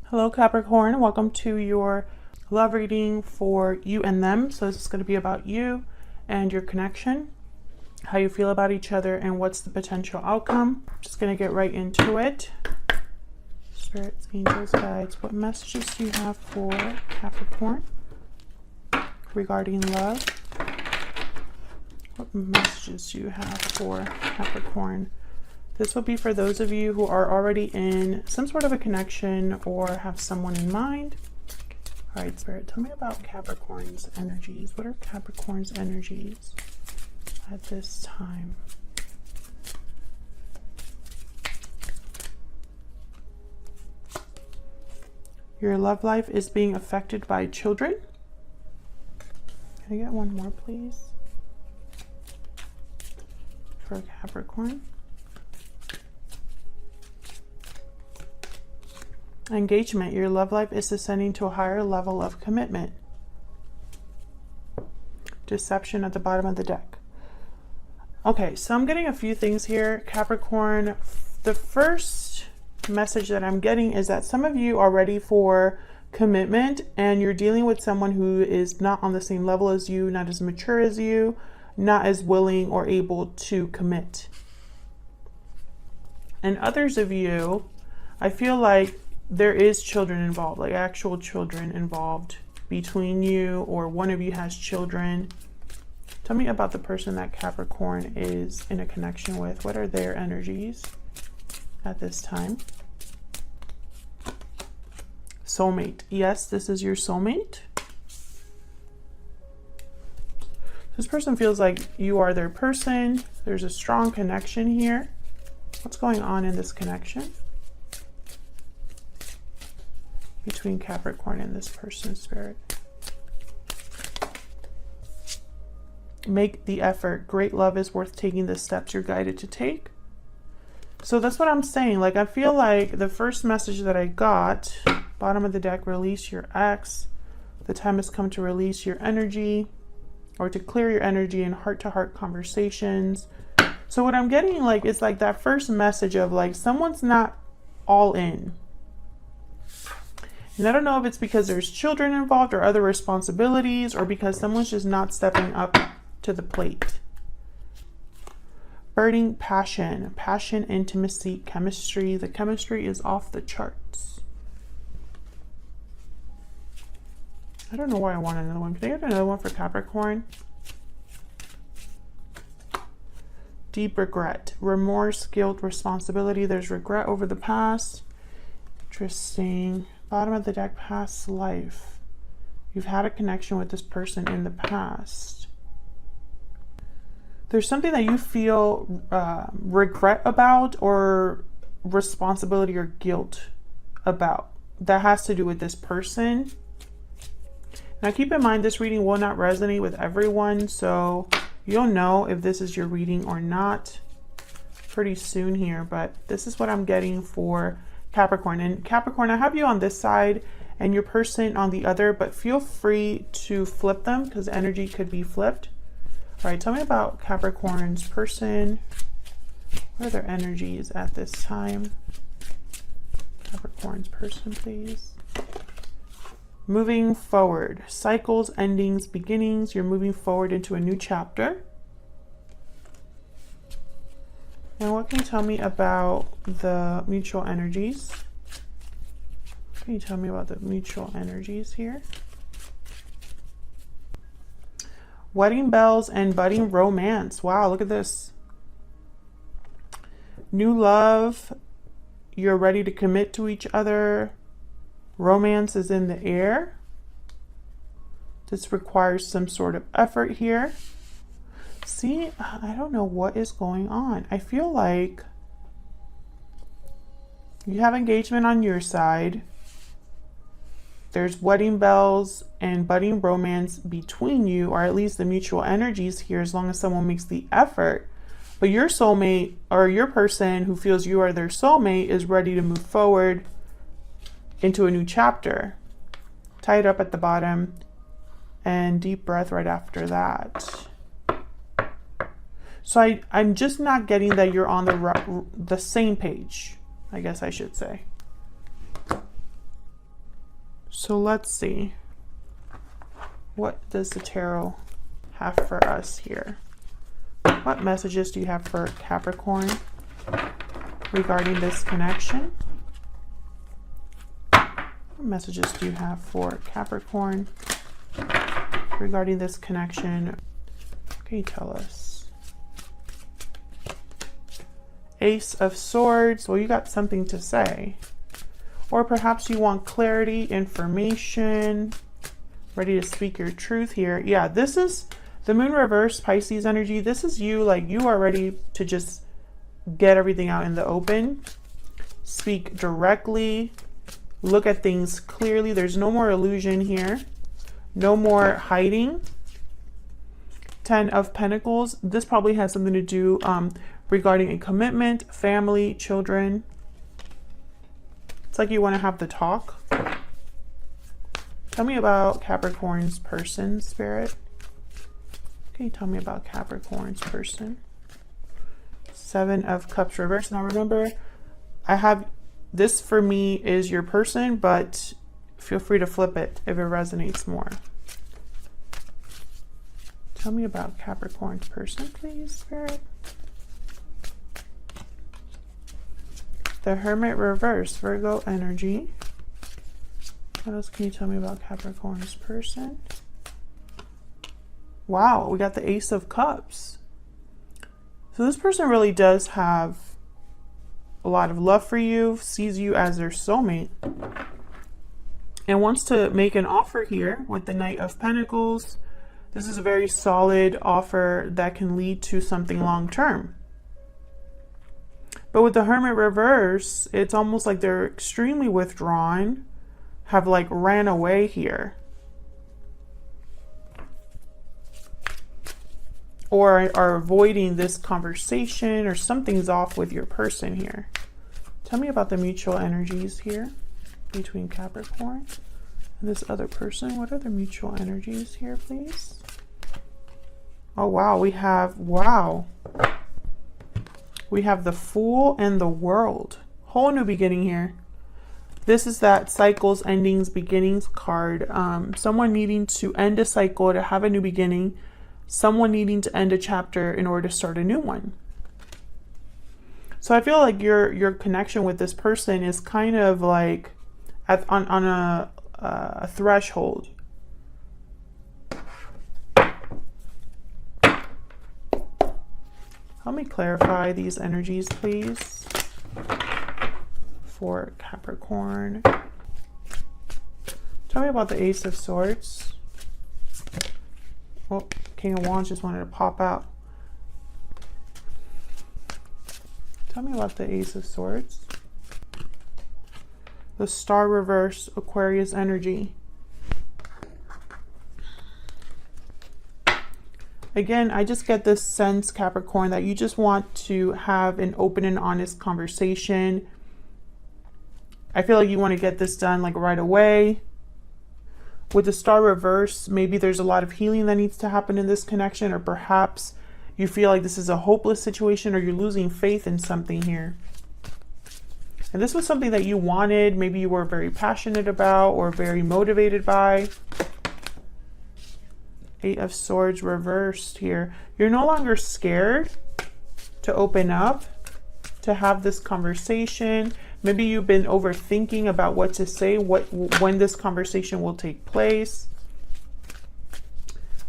Hello Capricorn, welcome to your love reading for you and them. So this is going to be about you and your connection, how you feel about each other, and what's the potential outcome. Just going to get right into it. Spirits, angels, guides, what messages do you have for Capricorn regarding love? What messages do you have for Capricorn? This will be for those of you who are already in some sort of a connection or have someone in mind. All right, Spirit, tell me about Capricorn's energies. What are Capricorn's energies at this time? Your love life is being affected by children. Can I get one more, please? For Capricorn. Engagement. Your love life is ascending to a higher level of commitment. Deception at the bottom of the deck. Okay, so I'm getting a few things here, Capricorn. The first message that I'm getting is that some of you are ready for commitment and you're dealing with someone who is not on the same level as you, not as mature as you, not as willing or able to commit. And others of you, I feel like there is children involved, like actual children involved between you, or one of you has children. Tell me about the person that Capricorn is in a connection with. What are their energies at this time? Soulmate. Yes, this is your soulmate. This person feels like you are their person. There's a strong connection here. What's going on in this connection between Capricorn and this person, Spirit? Make the effort. Great love is worth taking the steps you're guided to take. So that's what I'm saying. Like, I feel like the first message that I got, bottom of the deck, release your ex. The time has come to release your energy, or to clear your energy in heart-to-heart conversations. So what I'm getting, like, is like that first message of like someone's not all in. And I don't know if it's because there's children involved or other responsibilities, or because someone's just not stepping up to the plate. Burning passion, intimacy, chemistry. The chemistry is off the charts. I don't know why I want another one. Can I get another one for Capricorn? Deep regret, remorse, guilt, responsibility. There's regret over the past. Interesting. Bottom of the deck, past life. You've had a connection with this person in the past. There's something that you feel regret about, or responsibility or guilt about, that has to do with this person. Now keep in mind, this reading will not resonate with everyone, so you'll know if this is your reading or not pretty soon here, but this is what I'm getting for Capricorn. And Capricorn, I have you on this side and your person on the other, but feel free to flip them because energy could be flipped. All right, tell me about Capricorn's person. What are their energies at this time? Capricorn's person, please. Moving forward. Cycles, endings, beginnings. You're moving forward into a new chapter. And what can you tell me about the mutual energies? Can you tell me about the mutual energies here? Wedding bells and budding romance. Wow, look at this. New love. You're ready to commit to each other. Romance is in the air. This requires some sort of effort here. See, I don't know what is going on. I feel like you have engagement on your side. There's wedding bells and budding romance between you, or at least the mutual energies here, as long as someone makes the effort. But your soulmate, or your person who feels you are their soulmate, is ready to move forward into a new chapter. Tie it up at the bottom and deep breath right after that. So I'm just not getting that you're on the same page, I guess I should say. So let's see. What does the tarot have for us here? What messages do you have for Capricorn regarding this connection? What messages do you have for Capricorn regarding this connection? Okay, tell us. Ace of Swords. Well, you got something to say. Or perhaps you want clarity, information, ready to speak your truth here. Yeah, this is the moon reverse, Pisces energy. This is you, like you are ready to just get everything out in the open. Speak directly. Look at things clearly. There's no more illusion here. No more hiding. 10 of Pentacles. This probably has something to do regarding a commitment, family, children. It's like you want to have the talk. Tell me about Capricorn's person, Spirit. Okay, tell me about Capricorn's person. 7 of Cups reverse. Now remember, I have this for me is your person, but feel free to flip it if it resonates more. Tell me about Capricorn's person, please, Spirit. The Hermit reverse, Virgo energy. What else can you tell me about Capricorn's person? Wow, we got the Ace of Cups. So this person really does have a lot of love for you, sees you as their soulmate, and wants to make an offer here with the Knight of Pentacles. This is a very solid offer that can lead to something long-term. But with the Hermit reverse, it's almost like they're extremely withdrawn, have like ran away here. Or are avoiding this conversation, or something's off with your person here. Tell me about the mutual energies here between Capricorn and this other person. What are the mutual energies here, please? Oh, wow. We have the Fool and the World. Whole new beginning here. This is that cycles, endings, beginnings card. Someone needing to end a cycle to have a new beginning. Someone needing to end a chapter in order to start a new one. So I feel like your connection with this person is kind of like on a threshold. Help me clarify these energies, please, for Capricorn. Tell me about the Ace of Swords. Oh, King of Wands just wanted to pop out. Tell me about the Ace of Swords. The Star reverse, Aquarius energy. Again, I just get this sense, Capricorn, that you just want to have an open and honest conversation. I feel like you want to get this done like right away. With the Star reverse, maybe there's a lot of healing that needs to happen in this connection, or perhaps you feel like this is a hopeless situation, or you're losing faith in something here. And this was something that you wanted, maybe you were very passionate about or very motivated by. 8 of Swords reversed here. You're no longer scared to open up, to have this conversation. Maybe you've been overthinking about what to say, when this conversation will take place.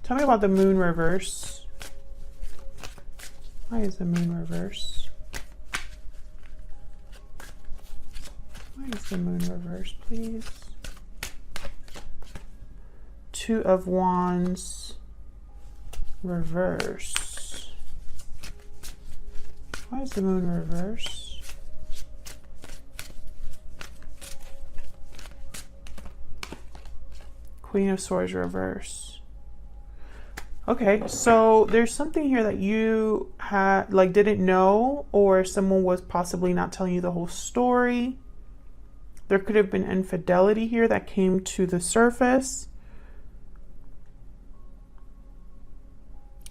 Tell me about the Moon reverse. Why is the Moon reverse? Why is the Moon reverse, please? 2 of Wands reverse. Why is the Moon reverse? Queen of Swords reverse. Okay, so there's something here that you had didn't know, or someone was possibly not telling you the whole story. There could have been infidelity here that came to the surface.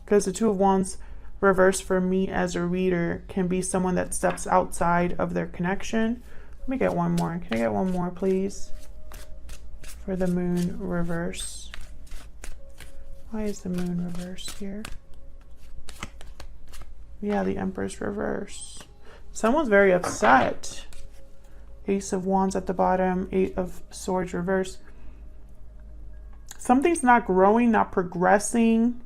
Because the 2 of Wands reverse for me as a reader can be someone that steps outside of their connection. Let me get one more. Can I get one more, please? for the moon reverse. Why is the moon reversed here? Yeah, the Empress reverse. Someone's very upset. Ace of Wands at the bottom, Eight of Swords reverse. Something's not growing, not progressing.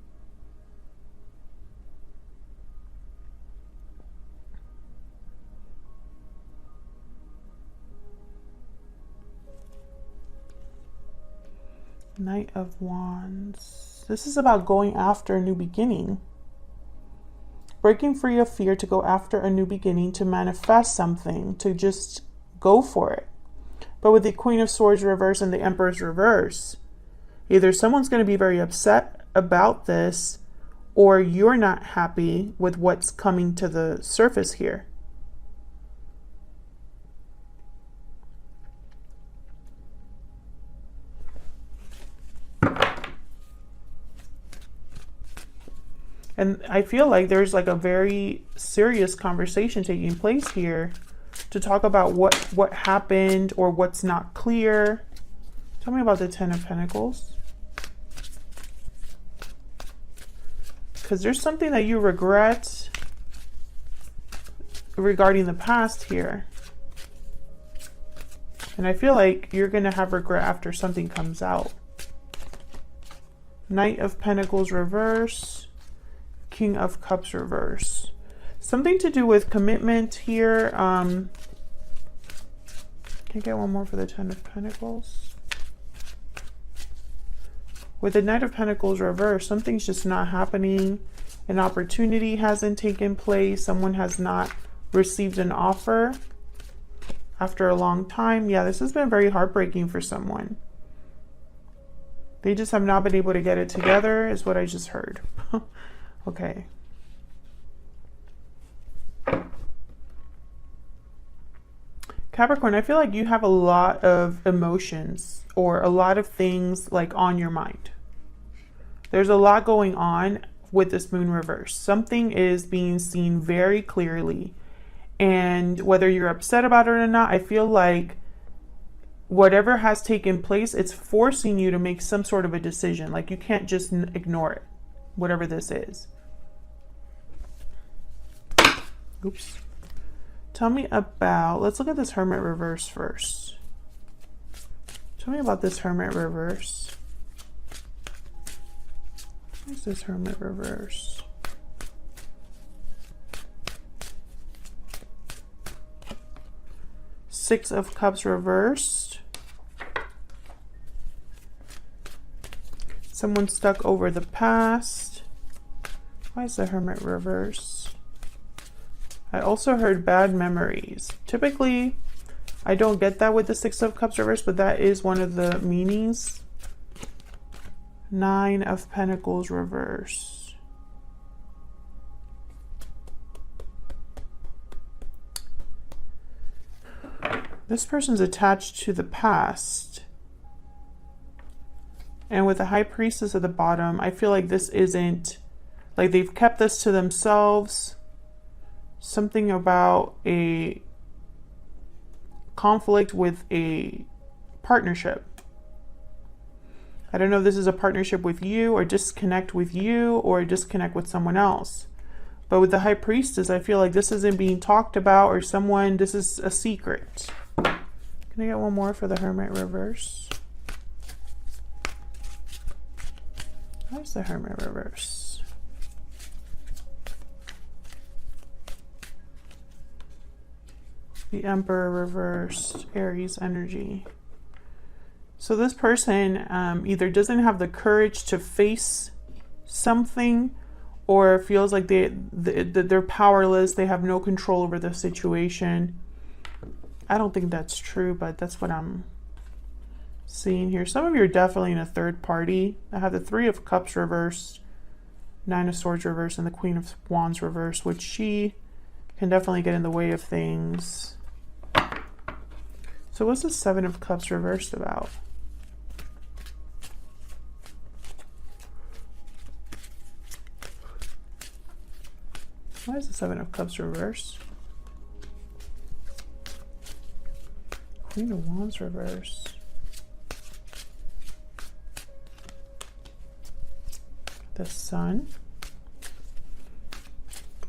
Knight of Wands. This is about going after a new beginning. Breaking free of fear to go after a new beginning, to manifest something, to just go for it. But with the Queen of Swords reverse and the Emperor's reverse, either someone's going to be very upset about this, or you're not happy with what's coming to the surface here. And I feel like there's like a very serious conversation taking place here to talk about what happened or what's not clear. Tell me about the Ten of Pentacles. Because there's something that you regret regarding the past here. And I feel like you're going to have regret after something comes out. Knight of Pentacles reverse. King of Cups reverse. Something to do with commitment here. Can I get one more for the Ten of Pentacles? With the Knight of Pentacles reverse, something's just not happening. An opportunity hasn't taken place. Someone has not received an offer after a long time. Yeah, this has been very heartbreaking for someone. They just have not been able to get it together, is what I just heard. Okay. Capricorn, I feel like you have a lot of emotions or a lot of things like on your mind. There's a lot going on with this moon reverse. Something is being seen very clearly. And whether you're upset about it or not, I feel like whatever has taken place, it's forcing you to make some sort of a decision. Like you can't just ignore it, whatever this is. Oops. Tell me about, let's look at this Hermit reverse first. Tell me about this Hermit reverse. What's this Hermit reverse? Six of Cups reversed. Someone stuck over the past. Why is the Hermit reverse? I also heard bad memories. Typically, I don't get that with the Six of Cups reverse, but that is one of the meanings. Nine of Pentacles reverse. This person's attached to the past. And with the High Priestess at the bottom, I feel like this isn't, like they've kept this to themselves. Something about a conflict with a partnership. I don't know if this is a partnership with you or disconnect with you or disconnect with someone else. But with the High Priestess, I feel like this isn't being talked about or someone, this is a secret. Can I get one more for the Hermit reverse? Where's the Hermit reverse? The Emperor reversed, Aries energy. So this person either doesn't have the courage to face something or feels like they're powerless, they have no control over the situation. I don't think that's true, but that's what I'm seeing here. Some of you are definitely in a third party. I have the Three of Cups reversed, Nine of Swords reversed, and the Queen of Wands reversed, which she can definitely get in the way of things. So what's the Seven of Cups reversed about? Why is the Seven of Cups reversed? Queen of Wands reversed. The Sun.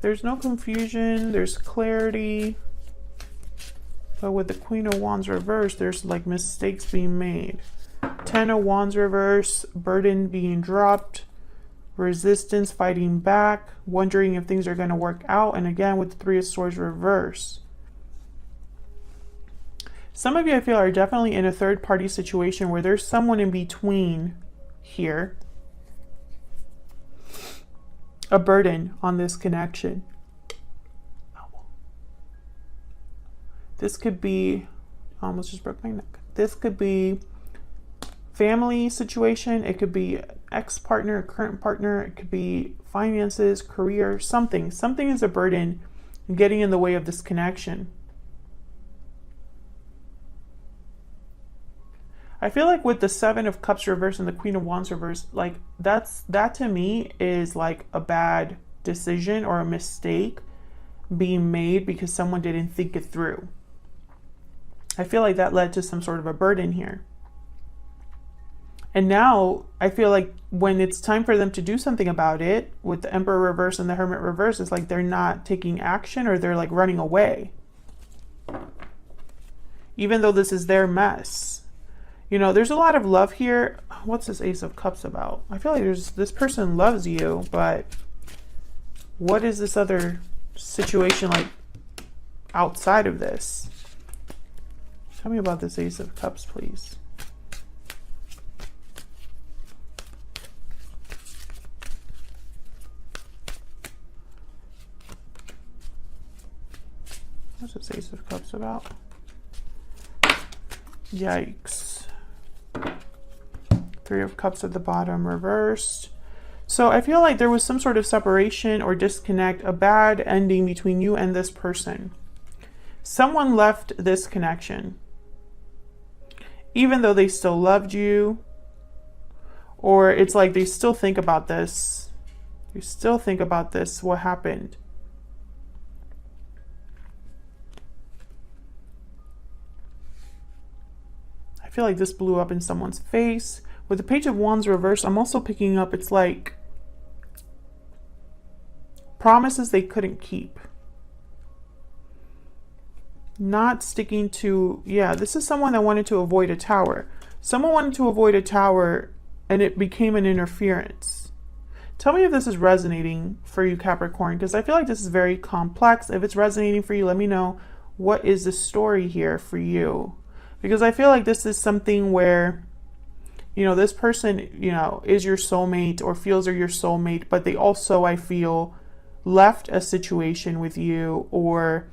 There's no confusion, there's clarity. But with the Queen of Wands reversed, there's like mistakes being made. 10 of Wands reverse, burden being dropped, resistance fighting back, wondering if things are going to work out. And again, with the 3 of Swords reverse. Some of you, I feel, are definitely in a third-party situation where there's someone in between here. A burden on this connection. This could be, I almost just broke my neck. This could be family situation. It could be ex-partner, current partner. It could be finances, career, something. Something is a burden getting in the way of this connection. I feel like with the 7 of Cups reverse and the Queen of Wands reverse, like that to me is like a bad decision or a mistake being made because someone didn't think it through. I feel like that led to some sort of a burden here. And now I feel like when it's time for them to do something about it, with the Emperor reverse and the Hermit reverse, it's like they're not taking action, or they're like running away. Even though this is their mess. You know, there's a lot of love here. What's this Ace of Cups about? I feel like this person loves you, but what is this other situation like outside of this? Tell me about this Ace of Cups, please. What's this Ace of Cups about? Yikes. 3 of Cups at the bottom reversed. So I feel like there was some sort of separation or disconnect, a bad ending between you and this person. Someone left this connection, even though they still loved you, or it's like they still think about this. You still think about this, what happened. I feel like this blew up in someone's face. With the Page of Wands reversed, I'm also picking up, it's like promises they couldn't keep. Not sticking to, yeah, this is someone that wanted to avoid a tower. Someone wanted to avoid a tower and it became an interference. Tell me if this is resonating for you, Capricorn, because I feel like this is very complex. If it's resonating for you, let me know what is the story here for you. Because I feel like this is something where, you know, this person, you know, is your soulmate or feels they're your soulmate, but they also, I feel, left a situation with you, or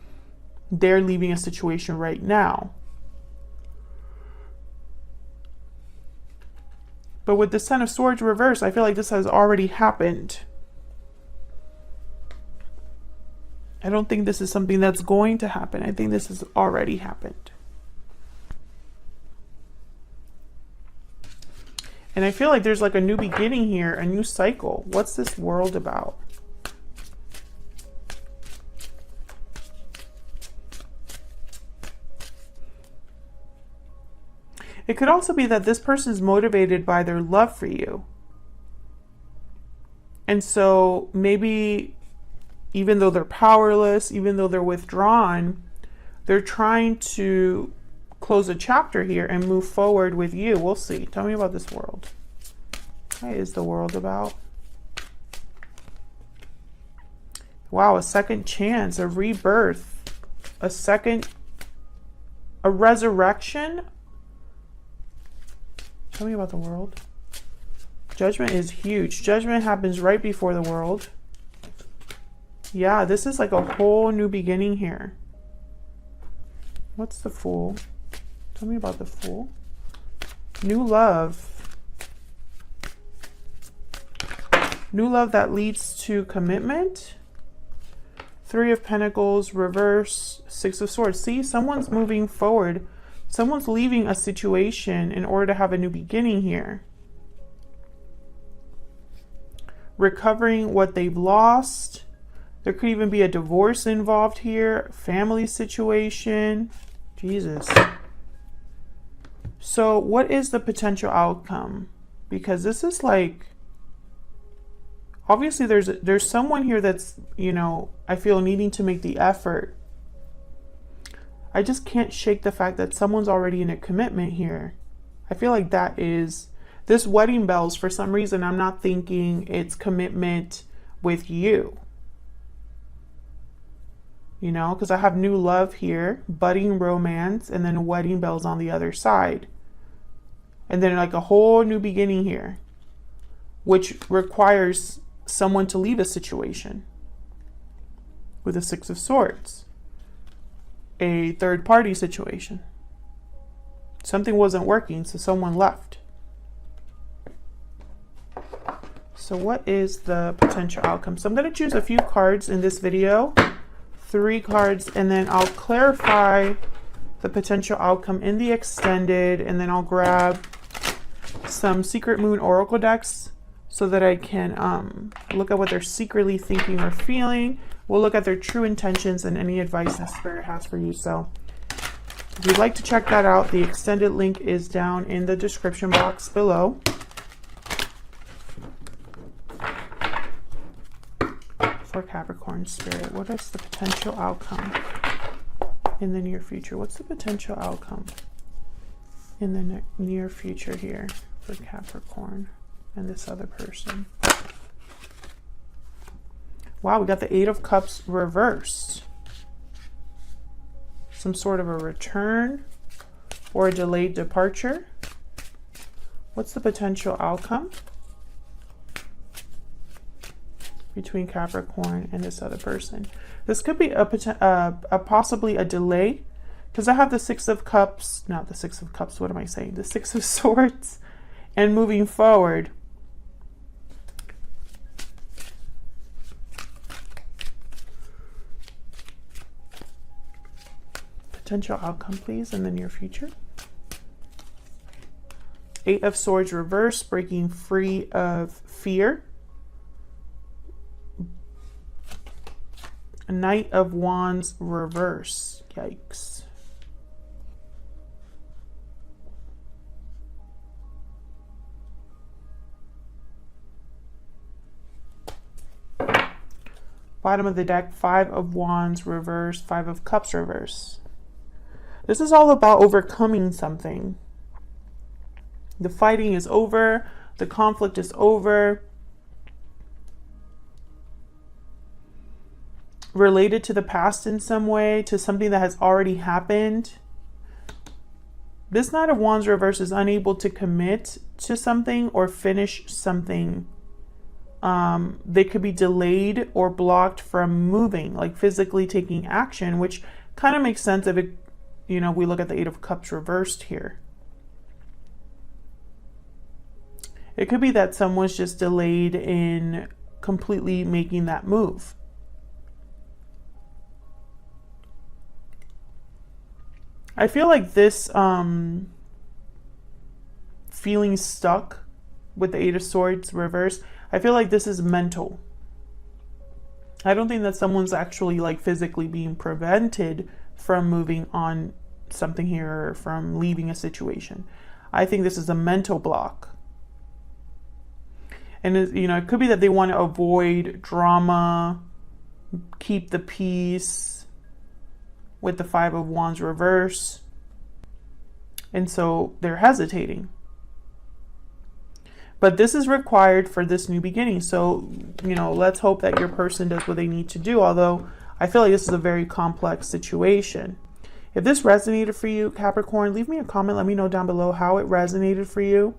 they're leaving a situation right now. But with the Ten of Swords reversed, I feel like this has already happened. I don't think this is something that's going to happen. I think this has already happened. And I feel like there's like a new beginning here, a new cycle. What's this world about? It could also be that this person is motivated by their love for you. And so maybe even though they're powerless, even though they're withdrawn, they're trying to close a chapter here and move forward with you. We'll see. Tell me about this world. What is the world about? Wow, a second chance, a rebirth, a resurrection. Tell me about the world. Judgment is huge. Judgment happens right before the world. Yeah, this is like a whole new beginning here. What's the Fool? Tell me about the Fool. New love. New love that leads to commitment. 3 of Pentacles, reverse, 6 of Swords. See, someone's moving forward. Someone's leaving a situation in order to have a new beginning here. Recovering what they've lost. There could even be a divorce involved here. Family situation. Jesus. So what is the potential outcome? Because this is like Obviously there's someone here that's, you know, I feel needing to make the effort. I just can't shake the fact that someone's already in a commitment here. I feel like that is this wedding bells. For some reason, I'm not thinking it's commitment with you. You know, because I have new love here, budding romance, and then wedding bells on the other side. And then like a whole new beginning here, which requires someone to leave a situation with a Six of Swords. A third party situation. Something wasn't working, so someone left. So what is the potential outcome? So I'm going to choose a few cards in this video. 3 cards, and then I'll clarify the potential outcome in the extended, and then I'll grab some Secret Moon Oracle decks so that I can look at what they're secretly thinking or feeling. We'll look at their true intentions and any advice that Spirit has for you. So if you'd like to check that out, the extended link is down in the description box below. For Capricorn Spirit, what is the potential outcome in the near future? What's the potential outcome in the near future here for Capricorn and this other person? Wow, we got the 8 of Cups reversed. Some sort of a return or a delayed departure. What's the potential outcome between Capricorn and this other person? This could be a possibly a delay, because I have the 6 of Cups, not the 6 of Cups, what am I saying? The 6 of Swords, and moving forward. Potential outcome, please, in the near future. 8 of Swords reverse, breaking free of fear. A Knight of Wands reverse. Yikes. Bottom of the deck, 5 of Wands reverse, 5 of Cups reverse. This is all about overcoming something. The fighting is over. The conflict is over. Related to the past in some way, to something that has already happened. This Knight of Wands reverse is unable to commit to something or finish something. They could be delayed or blocked from moving, like physically taking action, which kind of makes sense if it, you know, we look at the 8 of Cups reversed here. It could be that someone's just delayed in completely making that move. I feel like this feeling stuck with the 8 of Swords reverse, I feel like this is mental. I don't think that someone's actually like physically being prevented from moving on something here or from leaving a situation. I think this is a mental block. And you know, it could be that they want to avoid drama, keep the peace with the 5 of Wands reverse. And so they're hesitating. But this is required for this new beginning. So, you know, let's hope that your person does what they need to do. Although I feel like this is a very complex situation. If this resonated for you, Capricorn, leave me a comment. Let me know down below how it resonated for you.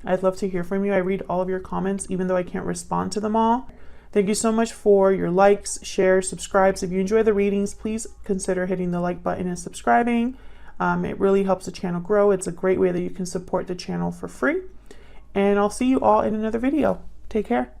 I'd love to hear from you. I read all of your comments, even though I can't respond to them all. Thank you so much for your likes, shares, subscribes. If you enjoy the readings, please consider hitting the like button and subscribing. It really helps the channel grow. It's a great way that you can support the channel for free. And I'll see you all in another video. Take care.